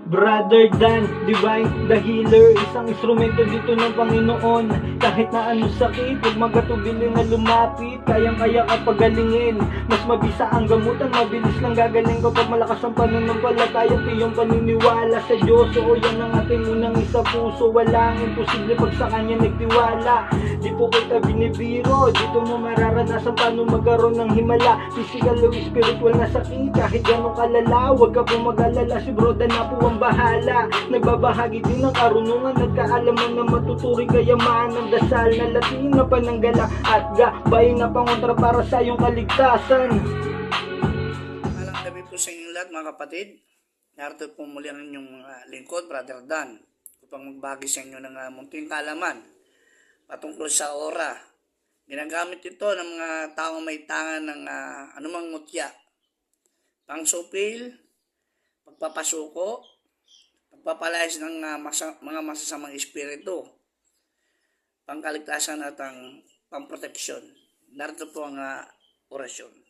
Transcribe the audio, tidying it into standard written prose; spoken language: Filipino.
Brother Dan, Divine, the healer. Isang instrumento dito ng Panginoon. Kahit na ano sakit, huwag magatubili na lumapit. Kayang-kaya ka pagalingin. Mas mabisa ang gamutan, mabilis lang gagaling kapag malakas ang pananampalataya. Tiyong paniniwala sa Diyos. Oo, yan ang ating unang isa puso. Walang imposible pag sa Kanya nagtiwala. Di po kita binibiro, dito mo mararanasan paano magkaroon ng himala. Physical o spiritual na sakit, kahit ganong kalala. Huwag ka pong mag-alala, si Bro Dan na po ang bahala. Nagbabahagi din ng karunungan, nagkaalaman na matuturing kayamanan. Dasal na Latin na pananggala at gabay na pangontra para sa iyong kaligtasan. Malang gabi po sa inyong lahat mga kapatid. Narito po muli ang inyong lingkod, Brother Dan, upang magbagi sa inyo ng munting kaalaman patungkol sa aura. Ginagamit ito ng mga taong may tangan ng anumang mutya. Pangsupil, pagpapasuko, pagpapalayas ng mga masasamang espiritu, pangkaligtasan at ang pamproteksyon. Narito po ang orasyon.